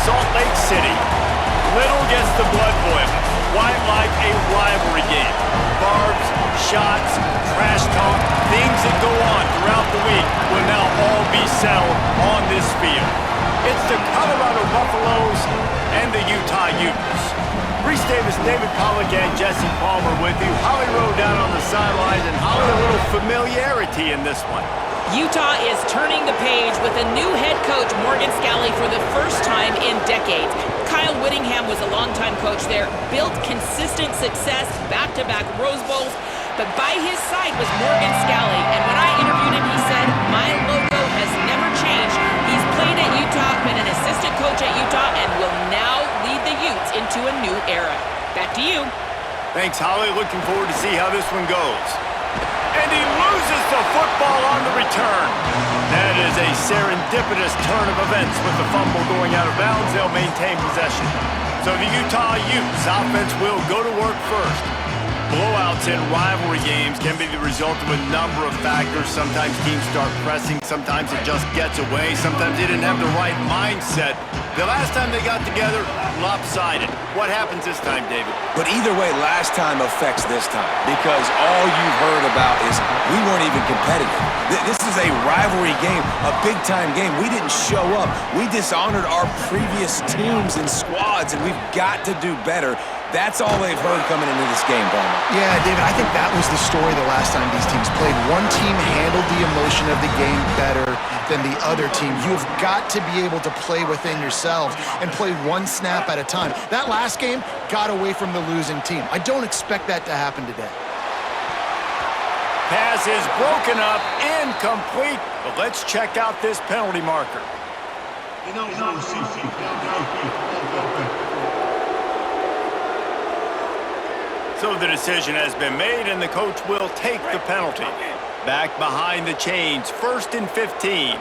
Salt Lake City. Little gets the blood boiling, quite like a rivalry game. Barbs, shots, trash talk, things that go on throughout the week will now all be settled on this field. It's the Colorado Buffaloes and the Utah Utes. Reese Davis, David Pollack, and Jesse Palmer with you. Holly Rowe down on the sidelines, and Holly, a little familiarity in this one. Utah is turning the page with a new head coach, Morgan Scalley, for the first time in decades. Kyle Whittingham was a longtime coach there, built consistent success, back-to-back Rose Bowls, but by his side was Morgan Scalley, and when I interviewed him, he said, "My logo has never changed." He's played at Utah, been an assistant coach at Utah, and will now lead the Utes into a new era. Back to you. Thanks, Holly. Looking forward to see how this one goes. And he loses the football on the return. That is a serendipitous turn of events with the fumble going out of bounds. They'll maintain possession. So the Utah Utes offense will go to work first. Blowouts in rivalry games can be the result of a number of factors. Sometimes teams start pressing. Sometimes it just gets away. Sometimes they didn't have the right mindset. The last time they got together, lopsided. What happens this time, David? But either way, last time affects this time because all you've heard about is we weren't even competitive. This is a rivalry game, a big-time game. We didn't show up. We dishonored our previous teams and squads, and we've got to do better. That's all they've heard coming into this game, Palmer. Yeah, David, I think that was the story the last time these teams played. One team handled the emotion of the game better than the other team. You've got to be able to play within yourselves and play one snap at a time. That last game got away from the losing team. I don't expect that to happen today. Pass is broken up, incomplete. But let's check out this penalty marker. So the decision has been made, and the coach will take the penalty. Back behind the chains, 1st and 15.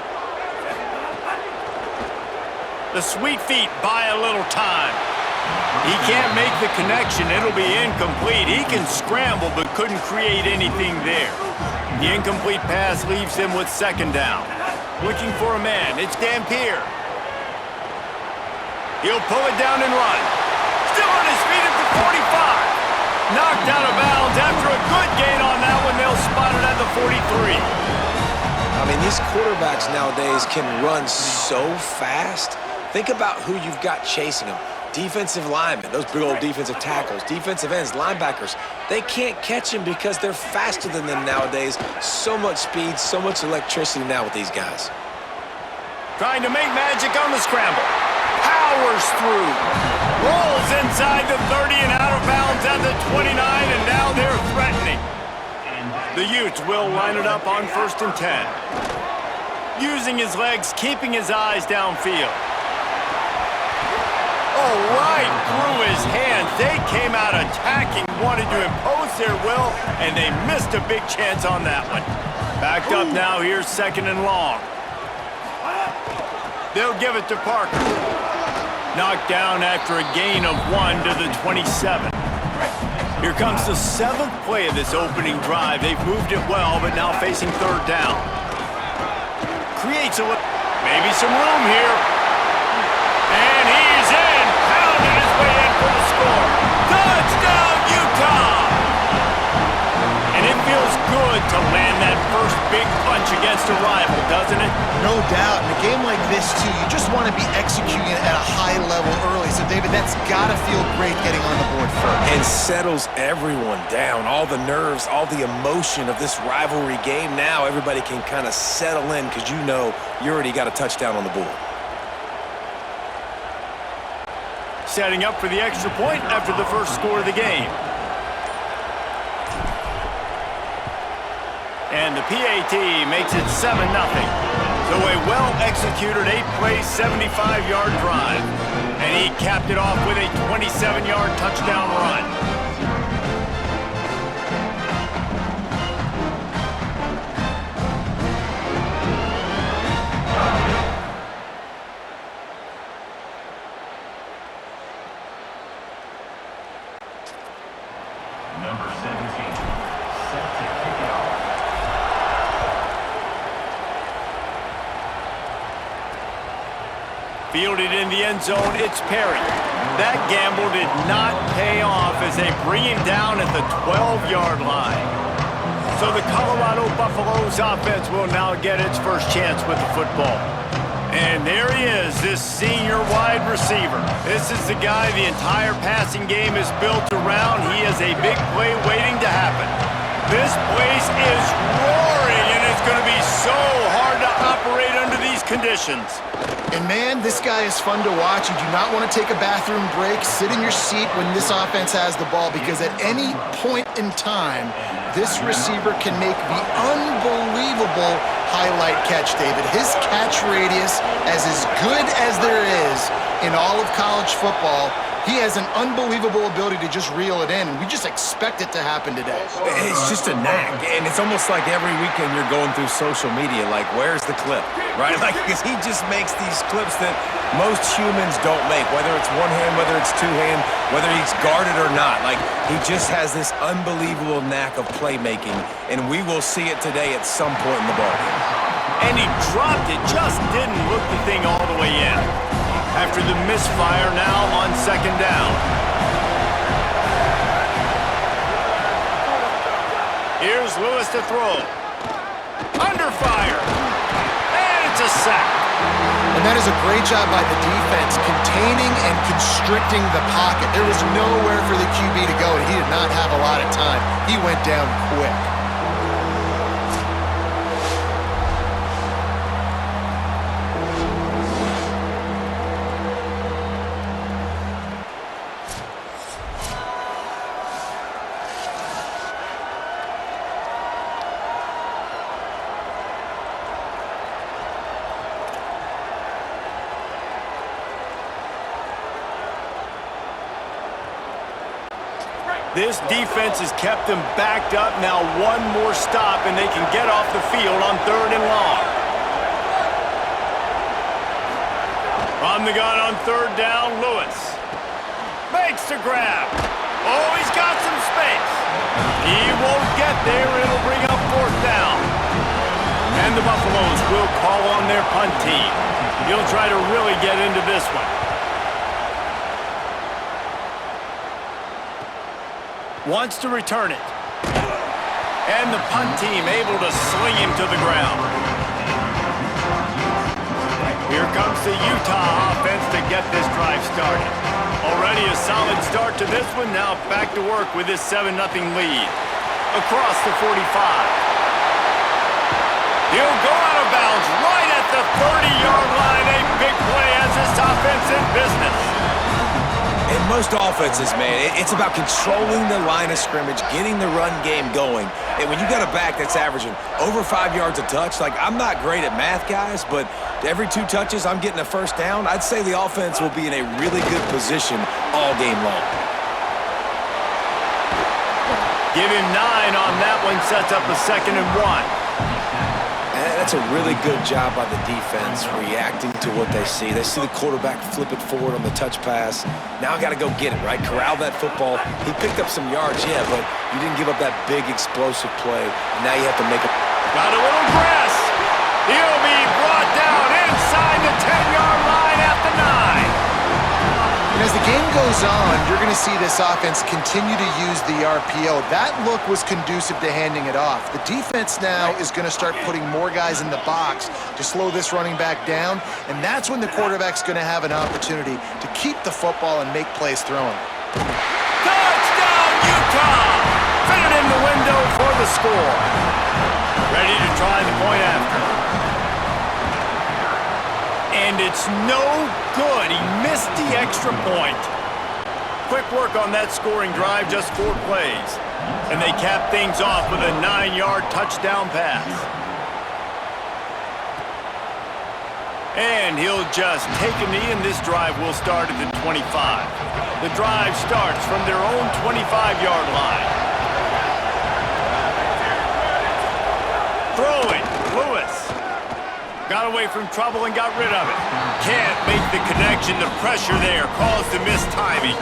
The Sweet Feet buy a little time. He can't make the connection. It'll be incomplete. He can scramble, but couldn't create anything there. The incomplete pass leaves him with 2nd down. Looking for a man. It's Dampier. He'll pull it down and run. Still on his feet at the 45. Knocked out of bounds after a good gain on that one. They'll spot it at the 43. I mean, these quarterbacks nowadays can run so fast. Think about who you've got chasing them. Defensive linemen, those big old defensive tackles, defensive ends, linebackers. They can't catch them because they're faster than them nowadays. So much speed, so much electricity now with these guys. Trying to make magic on the scramble. Powers through. Rolls inside the 30 and out of bounds at the 29, and now they're threatening. The Utes will line it up on 1st and 10. Using his legs, keeping his eyes downfield. Oh, right through his hands. They came out attacking, wanted to impose their will, and they missed a big chance on that one. Backed up now, here's 2nd and long. They'll give it to Parker. Knocked down after a gain of 1 to the 27. Here comes the 7th play of this opening drive. They've moved it well, but now facing 3rd down. Creates maybe some room here. And he's in. Pounding his way in for the score. Touchdown, Utah! And it feels good to land that first big punch against a rival, doesn't it? No doubt. In a game like this, too, you just want to be executing it at a high level early. So, David, that's got to feel great getting on the board first. And settles everyone down. All the nerves, all the emotion of this rivalry game. Now everybody can kind of settle in because you know you already got a touchdown on the board. Setting up for the extra point after the first score of the game. And the PAT makes it 7-0. So a well-executed 8-play, 75-yard drive. And he capped it off with a 27-yard touchdown run. Number 17, set to kick it off. Fielded in the end zone, it's Perry. That gamble did not pay off as they bring him down at the 12-yard line. So the Colorado Buffaloes offense will now get its first chance with the football. And there he is, this senior wide receiver. This is the guy the entire passing game is built around. He has a big play waiting to happen. This place is roaring, and it's going to be so hard to operate under these conditions. And man, this guy is fun to watch. You do not want to take a bathroom break. Sit in your seat when this offense has the ball, because at any point in time, this receiver can make the unbelievable highlight catch, David. His catch radius is as good as there is in all of college football. He has an unbelievable ability to just reel it in, and we just expect it to happen today. It's just a knack, and it's almost like every weekend you're going through social media, like, where's the clip, right? Like, because he just makes these clips that most humans don't make, whether it's one hand, whether it's two hand, whether he's guarded or not. Like, he just has this unbelievable knack of playmaking, and we will see it today at some point in the ballgame. And he dropped it, just didn't look the thing all the way in. After the misfire now on second down. Here's Lewis to throw. Under fire. And it's a sack. And that is a great job by the defense, containing and constricting the pocket. There was nowhere for the QB to go, and he did not have a lot of time. He went down quick. This defense has kept them backed up. Now one more stop, and they can get off the field on 3rd and long. From the gun on 3rd down, Lewis makes the grab. Oh, he's got some space. He won't get there. It'll bring up 4th down. And the Buffaloes will call on their punt team. He'll try to really get into this one. Wants to return it. And the punt team able to sling him to the ground. Here comes the Utah offense to get this drive started. Already a solid start to this one. Now back to work with this 7-0 lead. Across the 45. He'll go out of bounds right at the 30-yard line. A big play as this offense in business. In most offenses, man, it's about controlling the line of scrimmage, getting the run game going. And when you got a back that's averaging over 5 yards a touch, like, I'm not great at math, guys, but every 2 touches, I'm getting a first down. I'd say the offense will be in a really good position all game long. Give him 9 on that one, sets up a 2nd and 1. That's a really good job by the defense, reacting to what they see. They see the quarterback flip it forward on the touch pass. Now I got to go get it, right? Corral that football. He picked up some yards, yeah, but you didn't give up that big explosive play. And now you have to make a... Got a little press. He'll be brought down inside the 10-yard line at the 9. And as the game goes on, you're going to see this offense continue to use the RPO. That look was conducive to handing it off. The defense now is going to start putting more guys in the box to slow this running back down, and that's when the quarterback's going to have an opportunity to keep the football and make plays throwing. Touchdown, Utah! Fitted in the window for the score. Ready to try the point after. And it's no good. He missed the extra point. Quick work on that scoring drive, just 4 plays. And they cap things off with a 9-yard touchdown pass. And he'll just take a knee, and this drive will start at the 25. The drive starts from their own 25-yard line. Throwing, Lewis. Got away from trouble and got rid of it. Can't make the connection. The pressure there caused the missed timing.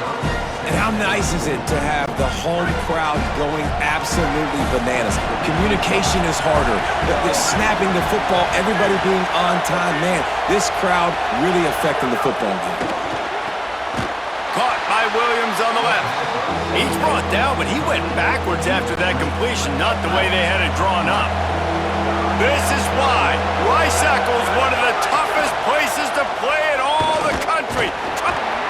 And how nice is it to have the home crowd going absolutely bananas? Communication is harder. They're snapping the football, everybody being on time. Man, this crowd really affecting the football game. Caught by Williams on the left. He's brought down, but he went backwards after that completion, not the way they had it drawn up. This is why Rice Eccles, one of the toughest places to play in all the country.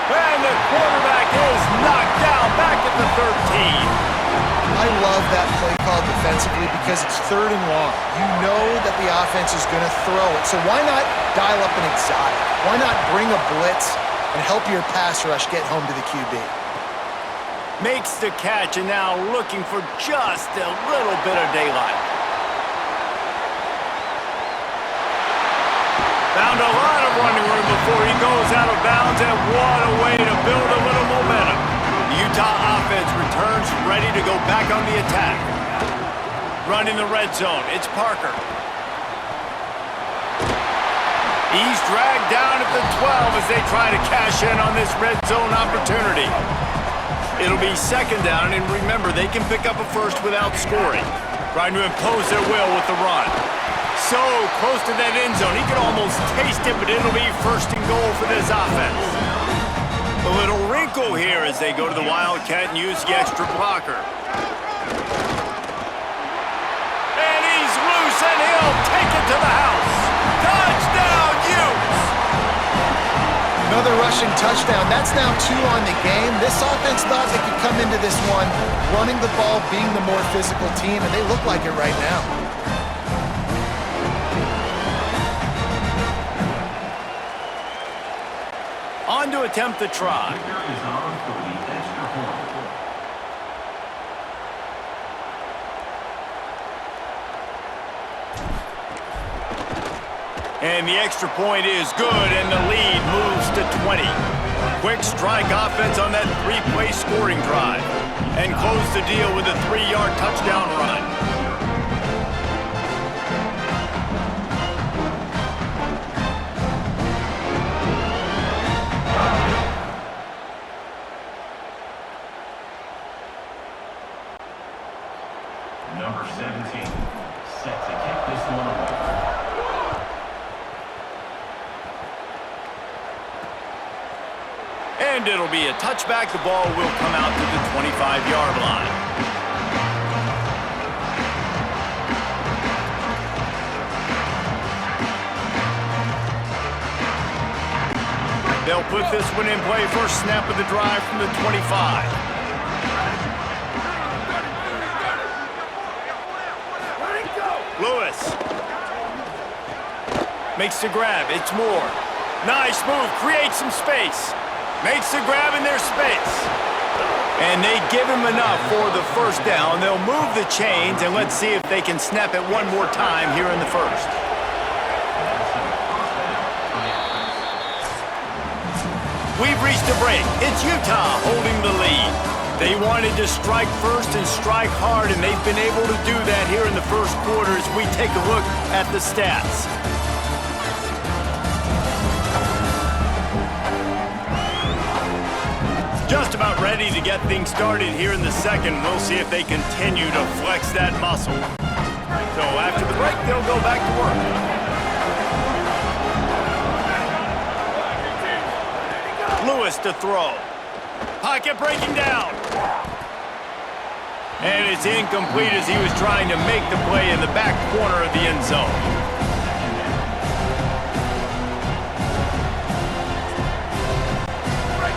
And the quarterback is knocked down back at the 13. I love that play call defensively because it's 3rd and long. You know that the offense is going to throw it. So why not dial up an exotic? Why not bring a blitz and help your pass rush get home to the QB? Makes the catch and now looking for just a little bit of daylight. Found a lot of running room before he goes out of bounds, and what a way to build a little momentum. The Utah offense returns ready to go back on the attack. Running the red zone, it's Parker. He's dragged down at the 12 as they try to cash in on this red zone opportunity. It'll be 2nd down, and remember, they can pick up a first without scoring. Trying to impose their will with the run. So close to that end zone, he could almost taste it, but it'll be 1st and goal for this offense. A little wrinkle here as they go to the Wildcat and use the extra blocker. And he's loose, and he'll take it to the house. Touchdown, Utes! Another rushing touchdown. That's now 2 on the game. This offense thought they could come into this one running the ball, being the more physical team, and they look like it right now. On to attempt the try. Is on for the extra point. And the extra point is good, and the lead moves to 20. Quick strike offense on that 3-play scoring drive. And close the deal with a 3-yard touchdown run. Number 17, set to kick this one away. And it'll be a touchback. The ball will come out to the 25-yard line. They'll put this one in play. First snap of the drive from the 25. Lewis makes the grab. It's Moore. Nice move. Creates some space. Makes the grab in their space. And they give him enough for the 1st down. They'll move the chains, and let's see if they can snap it one more time here in the 1st. We've reached a break. It's Utah holding the lead. They wanted to strike first and strike hard, and they've been able to do that here in the 1st quarter as we take a look at the stats. Just about ready to get things started here in the 2nd. We'll see if they continue to flex that muscle. So after the break, they'll go back to work. Lewis to throw. Pocket breaking down. And it's incomplete as he was trying to make the play in the back corner of the end zone.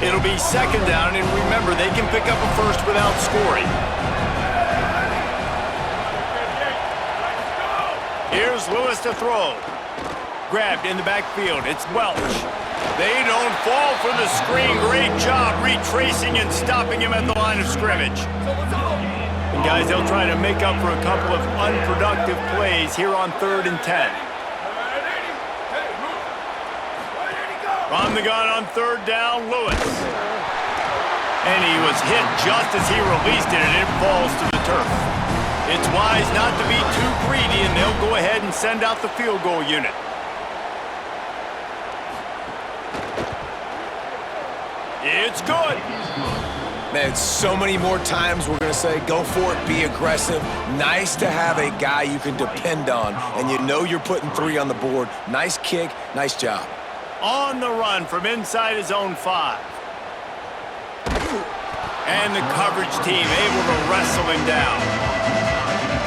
It'll be 2nd down, and remember, they can pick up a first without scoring. Here's Lewis to throw. Grabbed in the backfield. It's Welch. They don't fall for the screen. Great job retracing and stopping him at the line of scrimmage. And guys, they'll try to make up for a couple of unproductive plays here on 3rd and 10. From the gun on 3rd down, Lewis. And he was hit just as he released it, and it falls to the turf. It's wise not to be too greedy, and they'll go ahead and send out the field goal unit. It's good. Man, so many more times we're going to say, go for it, be aggressive. Nice to have a guy you can depend on, and you know you're putting 3 on the board. Nice kick, nice job. On the run from inside his own 5. And the coverage team able to wrestle him down.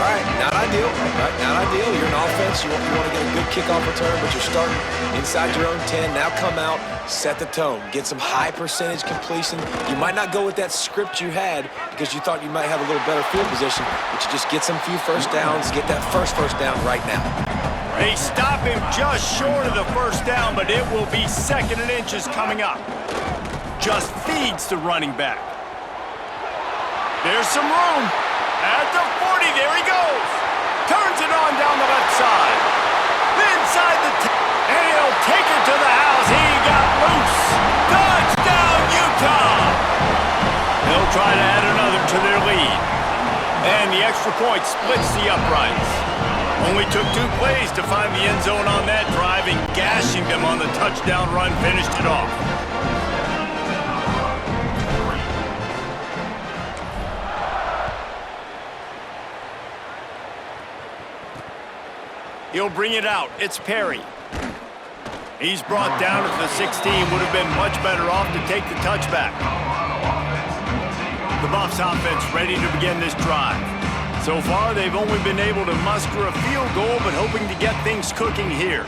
All right, not ideal. Right, not ideal. You're an offense. You want to get a good kickoff return, but you're starting inside your own 10. Now come out, set the tone. Get some high percentage completion. You might not go with that script you had because you thought you might have a little better field position, but you just get some few first downs, get that first down right now. They stop him just short of the first down, but it will be 2nd and inches coming up. Just feeds the running back. There's some room. At the 40, there he goes. Turns it on down the left side. Inside the 10, and he'll take it to the house. He got loose. Touchdown, Utah. They'll try to add another to their lead. And the extra point splits the uprights. Only took 2 plays to find the end zone on that drive, and gashing them on the touchdown run finished it off. He'll bring it out. It's Perry. He's brought down at the 16. Would have been much better off to take the touchback. The Buffs offense ready to begin this drive. So far, they've only been able to muster a field goal, but hoping to get things cooking here.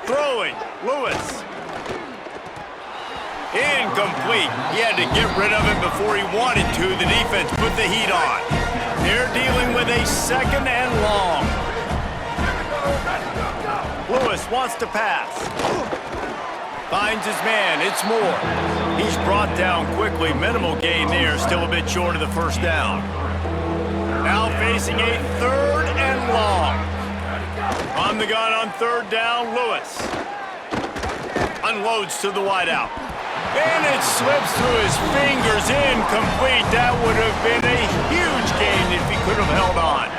Throwing, Lewis. Incomplete. He had to get rid of it before he wanted to. The defense put the heat on. They're dealing with a 2nd and long. Lewis wants to pass. Finds his man. It's Moore. He's brought down quickly. Minimal gain there. Still a bit short of the first down. Now facing a 3rd and long. On the gun on 3rd down, Lewis. Unloads to the wideout. And it slips through his fingers, incomplete. That would have been a huge gain if he could have held on.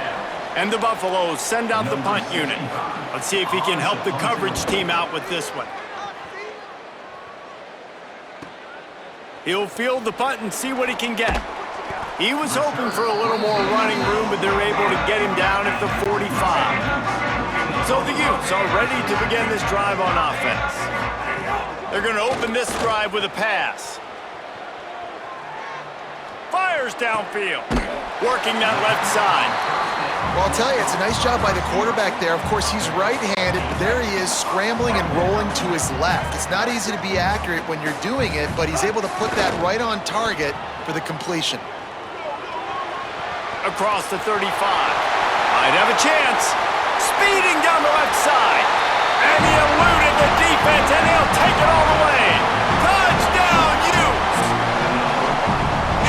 And the Buffaloes send out the punt unit. Let's see if he can help the coverage team out with this one. He'll field the punt and see what he can get. He was hoping for a little more running room, but they're able to get him down at the 45. So the Utes are ready to begin this drive on offense. They're going to open this drive with a pass. Fires downfield. Working that left side. Well, I'll tell you, it's a nice job by the quarterback there. Of course, he's right-handed, but there he is scrambling and rolling to his left. It's not easy to be accurate when you're doing it, but he's able to put that right on target for the completion. Across the 35. Might have a chance. Speeding down the left side. And he eluded the defense, and he'll take it all the way. Touchdown, Utes!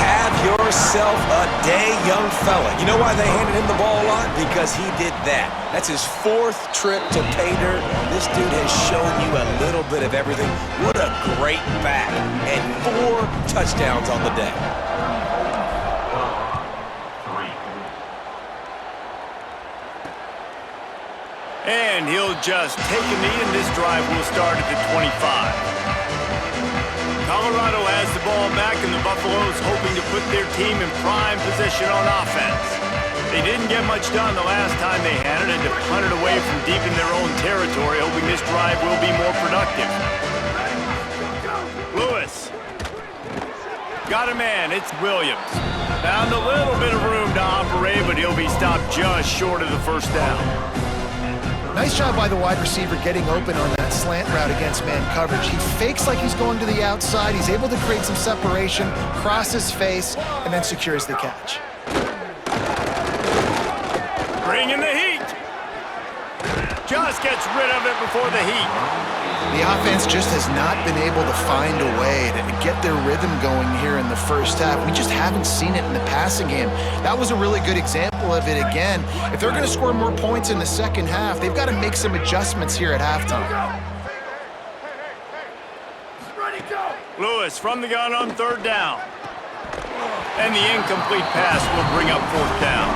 Have yourself a day, young fella. You know why they handed him the ball a lot? Because he did that. That's his 4th trip to pay dirt. This dude has shown you a little bit of everything. What a great back. And 4 touchdowns on the day. And he'll just take a knee, and this drive will start at the 25. Colorado has the ball back, and the Buffaloes hoping to put their team in prime position on offense. They didn't get much done the last time they had it, and to punt it away from deep in their own territory, hoping this drive will be more productive. Lewis. Got a man. It's Williams. Found a little bit of room to operate, but he'll be stopped just short of the first down. Nice job by the wide receiver getting open on that slant route against man coverage. He fakes like he's going to the outside. He's able to create some separation, cross his face, and then secures the catch. Bringing the heat. Just gets rid of it before the heat. The offense just has not been able to find a way to get their rhythm going here in the first half. We just haven't seen it in the passing game. That was a really good example of it again. If they're going to score more points in the second half, they've got to make some adjustments here at halftime. Lewis from the gun on 3rd down. And the incomplete pass will bring up 4th down.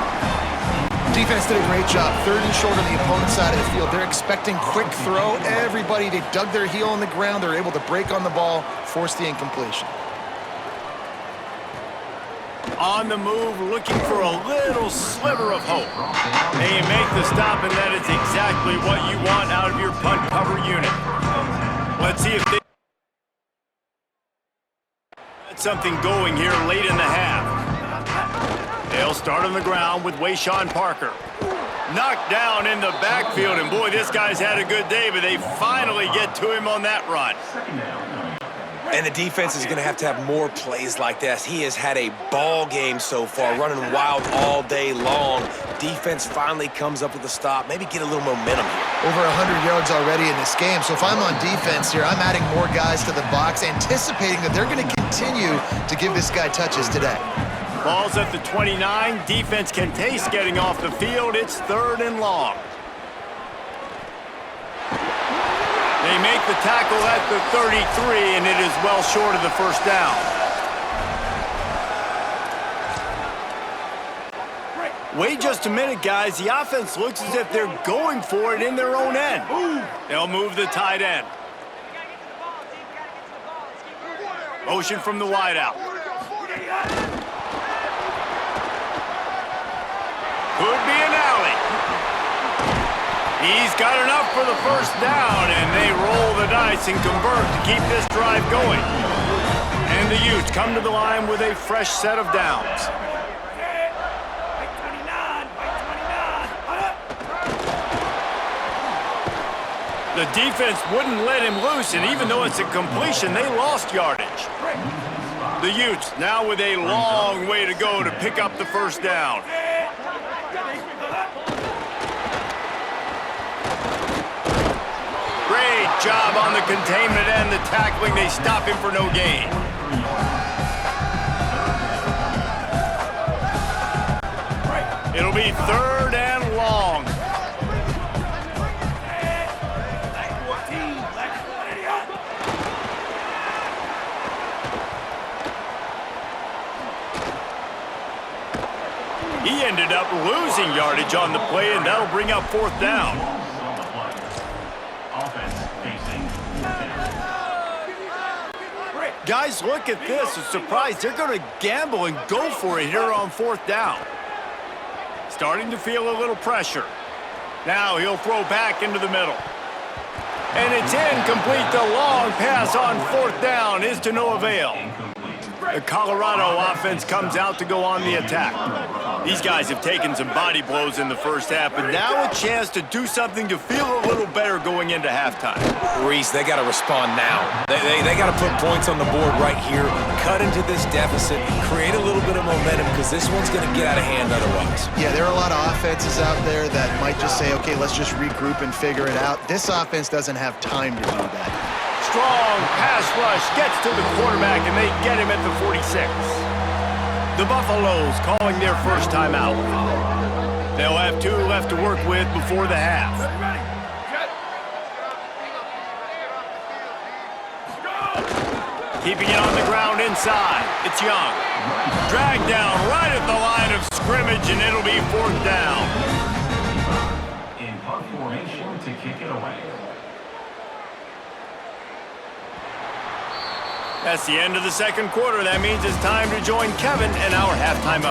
Defense did a great job. 3rd and short on the opponent's side of the field. They're expecting quick throw. Everybody, they dug their heel on the ground. They're able to break on the ball, force the incompletion. On the move, looking for a little sliver of hope. They make the stop, and that is exactly what you want out of your punt cover unit. Let's see if they get something going here late in the half. They'll start on the ground with Wayshawn Parker. Knocked down in the backfield, and boy, this guy's had a good day, but they finally get to him on that run. And the defense is going to have more plays like this. He has had a ball game so far, running wild all day long. Defense finally comes up with a stop, maybe get a little momentum here. Over 100 yards already in this game. So if I'm on defense here, I'm adding more guys to the box, anticipating that they're going to continue to give this guy touches today. Ball's at the 29. Defense can taste getting off the field. It's 3rd and long. They make the tackle at the 33, and it is well short of the 1st down. Wait just a minute, guys. The offense looks as if they're going for it in their own end. They'll move the tight end. Motion from the wideout. Could be an alley. He's got enough for the 1st down, and they roll the dice and convert to keep this drive going. And the Utes come to the line with a fresh set of downs. The defense wouldn't let him loose, and even though it's a completion, they lost yardage. The Utes now with a long way to go to pick up the 1st down. Great job on the containment and the tackling. They stop him for no gain. It'll be 3rd and long. He ended up losing yardage on the play, and that'll bring up 4th down. Guys, look at this. A surprise. They're going to gamble and go for it here on 4th down. Starting to feel a little pressure. Now he'll throw back into the middle. And it's incomplete. The long pass on 4th down is to no avail. The Colorado offense comes out to go on the attack. These guys have taken some body blows in the 1st half, but now a chance to do something to feel a little better going into halftime. Reese, they got to respond now. They got to put points on the board right here, cut into this deficit, create a little bit of momentum, because this one's going to get out of hand otherwise. Yeah, there are a lot of offenses out there that might just say, okay, let's just regroup and figure it out. This offense doesn't have time to do that. Strong pass rush gets to the quarterback, and they get him at the 46. The Buffaloes calling their 1st time out. They'll have 2 left to work with before the half. Keeping it on the ground inside. It's Young. Dragged down right at the line of scrimmage, and it'll be 4th down. In punt formation to kick it away. That's the end of the 2nd quarter. That means it's time to join Kevin and our halftime